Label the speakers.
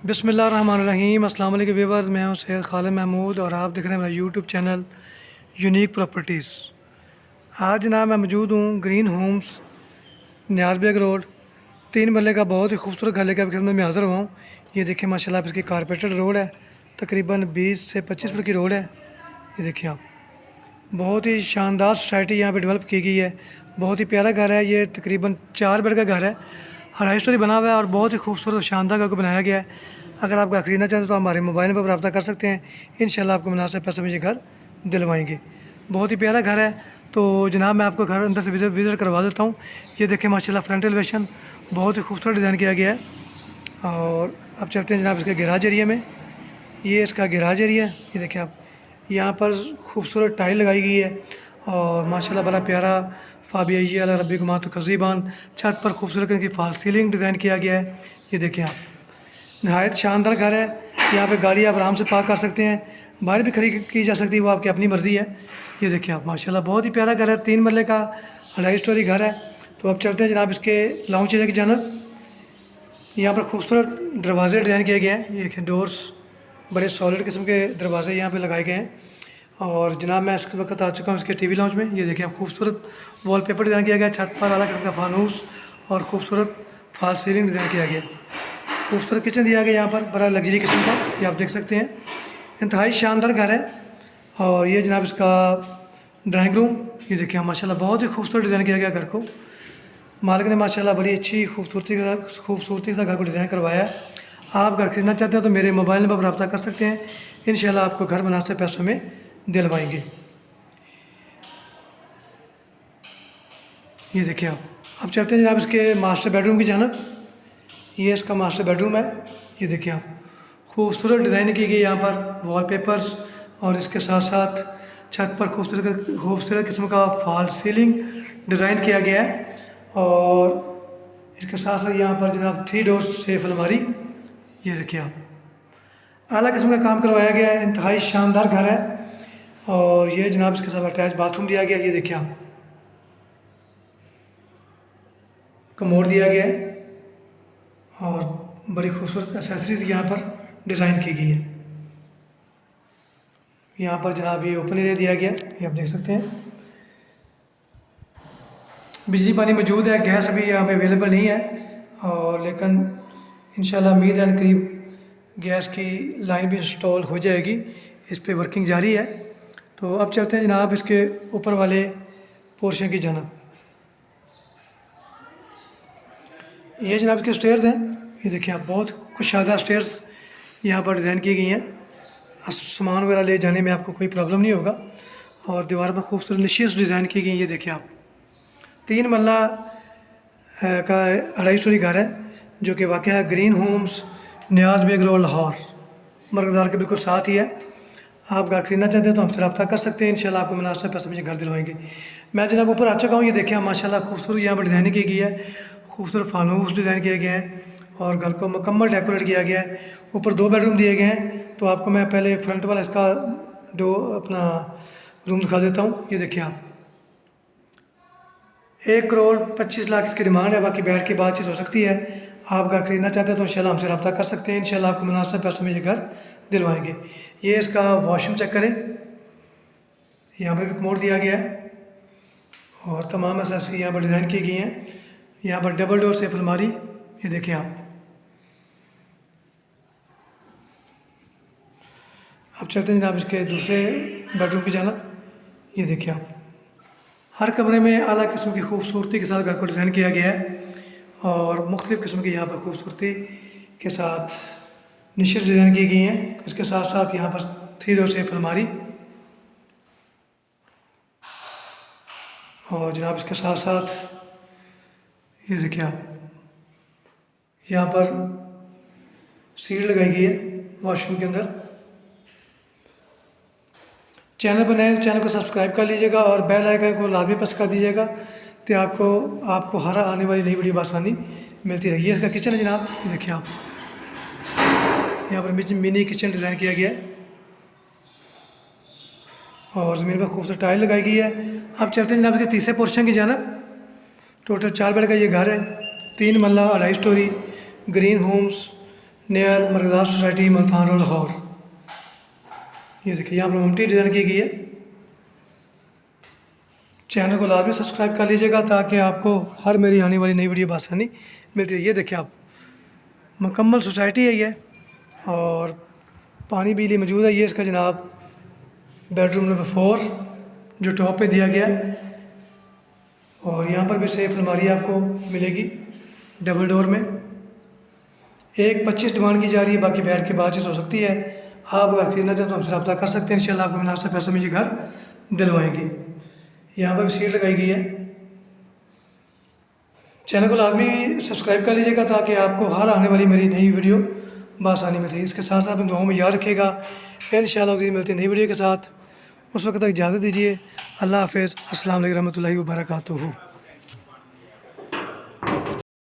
Speaker 1: बिस्मिल्लाहिर्रहमानिर्रहीम। अस्सलाम वालेकुम व्यूअर्स, मैं हूं सैयद खालिद महमूद और आप देख रहे हैं मेरा यूट्यूब चैनल यूनिक प्रॉपर्टीज़। आज जनाब मैं मौजूद हूं ग्रीन होम्स, नियाज़ बेग रोड। 3 मरले का बहुत ही खूबसूरत घर लेकर आपकी खिदमत में हाज़िर हुआ हूँ। ये देखिए माशाल्लाह इसकी कारपेटेड रोड है, तकरीबन 20 से 25 फुट की रोड है। ये देखिए आप, बहुत ही शानदार सोसाइटी यहाँ पे डेवलप की गई है। बहुत ही प्यारा घर है। ये तकरीबन 4 बेड का घर है, 2.5 स्टोरी बना हुआ है और बहुत ही खूबसूरत और शानदार घर को बनाया गया है। अगर आप घर खरीदना चाहते हैं तो हमारे मोबाइल पर रब्ता कर सकते हैं। इंशाल्लाह आपको मुनासिब पैसे में ये घर दिलवाएंगे। बहुत ही प्यारा घर है। तो जनाब मैं आपको घर अंदर से विज़िट करवा देता हूँ। ये देखिए माशाल्लाह फ्रंट एलिवेशन बहुत ही खूबसूरत डिज़ाइन किया गया है। और अब चलते हैं जनाब इसके गैराज एरिया में। ये इसका गैराज एरिया है। ये देखिए आप, यहाँ पर खूबसूरत टाइल लगाई गई है और माशाल्लाह बड़ा प्यारा फाबिया रबी गुमा तो कज़ीबान छत पर खूबसूरत की फॉल सीलिंग डिज़ाइन किया गया है। ये देखें आप, नहायत शानदार घर है। यहाँ पे गाड़ी आप आराम से पार्क कर सकते हैं, बाहर भी खड़ी की जा सकती है, वो आपकी अपनी मर्ज़ी है। ये देखिए आप, माशाल्लाह बहुत ही प्यारा घर है। 3 मरले का 2.5 स्टोरी घर है। तो अब चलते हैं जनाब इसके लाउंज एरिया की जानब। यहाँ पर खूबसूरत दरवाजे डिज़ाइन किए गए हैं। ये देखें डोर्स, बड़े सॉलिड किस्म के दरवाजे यहाँ पे लगाए गए हैं। और जनाब मैं इस वक्त आ चुका हूँ इसके टीवी लाउंज में। ये देखिए आप, खूबसूरत वॉलपेपर डिज़ाइन किया गया है, छत पर अलग किस्म का फानूस और खूबसूरत फॉल सीलिंग डिज़ाइन किया गया है। खूबसूरत किचन दिया गया यहाँ पर, बड़ा लग्जरी किस्म का, ये आप देख सकते हैं। इंतहाई शानदार घर है। और ये जनाब इसका ड्राइंग रूम। ये देखिए माशाल्लाह बहुत ही खूबसूरत डिज़ाइन किया गया घर को। मालिक ने माशाल्लाह बड़ी अच्छी खूबसूरती से घर को डिज़ाइन करवाया है। आप घर खरीदना चाहते हैं तो मेरे मोबाइल नंबर पर रब्ता कर सकते हैं। इंशाल्लाह आपको घर मुनासिब पैसों में दिलवाएंगे। ये देखिए आप, अब चलते हैं जनाब इसके मास्टर बेडरूम की जानब। ये इसका मास्टर बेडरूम है। ये देखिए आप, खूबसूरत डिज़ाइन की गई यहाँ पर वॉलपेपर्स और इसके साथ साथ छत पर खूबसूरत किस्म का फॉल सीलिंग डिज़ाइन किया गया है। और इसके साथ साथ यहाँ पर जनाब 3 डोर सेफ अलमारी। ये देखिए आप, आला किस्म का काम करवाया गया है। इंतहाई शानदार घर है। और ये जनाब इसके साथ अटैच बाथरूम दिया गया है। ये देखिए आप, कमोड दिया गया है और बड़ी खूबसूरत एसेसरीज यहाँ पर डिज़ाइन की गई है। यहाँ पर जनाब ये ओपन एरिया दिया गया, ये आप देख सकते हैं। बिजली पानी मौजूद है, गैस अभी यहाँ पे अवेलेबल नहीं है और लेकिन इंशाल्लाह उम्मीद है करीब गैस की लाइन भी इंस्टॉल हो जाएगी। इस पे वर्किंग जारी है। तो अब चलते हैं जनाब इसके ऊपर वाले पोर्शन की जानब। ये जनाब इसके स्टेयर्स हैं। ये देखिए आप, बहुत कुशादा स्टेयर्स यहाँ पर डिज़ाइन की गई हैं। सामान वगैरह ले जाने में आपको कोई प्रॉब्लम नहीं होगा। और दीवार में खूबसूरत निशियस डिज़ाइन की गई। ये देखिए आप, 3 मरला का 2.5 स्टोरी घर है जो कि वाक़ है ग्रीन होम्स, नियाज़ बेग रोड, लाहौर मरकज़दार के बिल्कुल साथ ही है। आप घर खरीदना चाहते हैं तो हमसे रब्ता कर सकते हैं। इंशाल्लाह आपको मुनासिब पैसे में घर दिलवाएंगे। मैं जनाब ऊपर आ चुका हूँ। ये देखिए माशाल्लाह खूबसूरत यहाँ पर डिज़ाइनिंग की गई है, खूबसूरत फानूस डिज़ाइन किए गए हैं और घर को मुकम्मल डेकोरेट किया गया है। ऊपर 2 बेडरूम दिए गए हैं। तो आपको मैं पहले फ्रंट वाला इसका अपना रूम दिखा देता हूँ। ये देखिए आप, 1,25,00,000 इसकी डिमांड है, बाकी बैठ के बातचीत हो सकती है। आप घर खरीदना चाहते हैं तो इंशाल्लाह हमसे रब्ता कर सकते हैं। इंशाल्लाह आपको मुनासिब पैसों में ये घर दिलवाएंगे। ये इसका वॉशरूम चेक करें, यहाँ पर भी कमोड दिया गया है और तमाम एसेसरी यहाँ पर डिज़ाइन की गई हैं। यहाँ पर डबल डोर सेफ अलमारी। ये देखिए आप, अब चलते हैं जनाब इसके दूसरे बेडरूम की जानब। ये देखिए आप, हर कमरे में आला किस्म की खूबसूरती के साथ घर को डिज़ाइन किया गया है और मुख्तलिफ़ किस्म की यहाँ पर खूबसूरती के साथ निशित डिज़ाइन की गई हैं। इसके साथ साथ यहाँ पर 3 डोर सेफ अलमारी और जनाब इसके साथ साथ ये देखिए आप, यहाँ पर सीट लगाई गई है वॉशरूम के अंदर। चैनल पर नए चैनल को सब्सक्राइब कर लीजिएगा और बेल आइकन को लाजमी प्रेस कर दीजिएगा तो आपको हर आने वाली नई वीडियो आसानी मिलती रहेगी। इसका किचन है जनाब, देखिए आप, यहाँ पर मिनी किचन डिज़ाइन किया गया है और ज़मीन पर खूबसूरत टाइल लगाई गई है। अब चलते हैं जनाब इसके तीसरे पोर्शन की जानब। टोटल 4 बेड का ये घर है, 3 marla 2.5 storey, green homes, near Markazat society Multan road Lahore. ये देखिए यहाँ पर ममटी डिज़ाइन की गई है। चैनल को लाजमी सब्सक्राइब कर लीजिएगा ताकि आपको हर मेरी आने वाली नई वीडियो बआसानी मिलती है। ये देखिए आप, मुकम्मल सोसाइटी है ये, और पानी बिजली मौजूद है। ये इसका जनाब बेडरूम नंबर 4 जो टॉप पे दिया गया है, और यहाँ पर भी सेफ अलमारी आपको मिलेगी डबल डोर में। 1,25 डिमांड की जा रही है, बाकी बैठ के बातचीत हो सकती है। आप अगर खरीदना चाहें तो हमसे रब्ता कर सकते हैं, इंशाल्लाह आपको मुनासिब पैसों में ये घर दिलवाएंगे। यहाँ पर भी सीट लगाई गई है। चैनल को लाजमी सब्सक्राइब कर लीजिएगा ताकि आपको हर आने वाली मेरी नई वीडियो बआसानी मिलती है। इसके साथ साथ अपनी दुआओं में याद रखिएगा। इंशाल्लाह मिलते हैं नई वीडियो के साथ। उस वक्त तक इजाज़त दीजिए। अल्लाह हाफ़िज़। अस्सलाम वालेकुम रहमतुल्लाहि व बरकातुहू।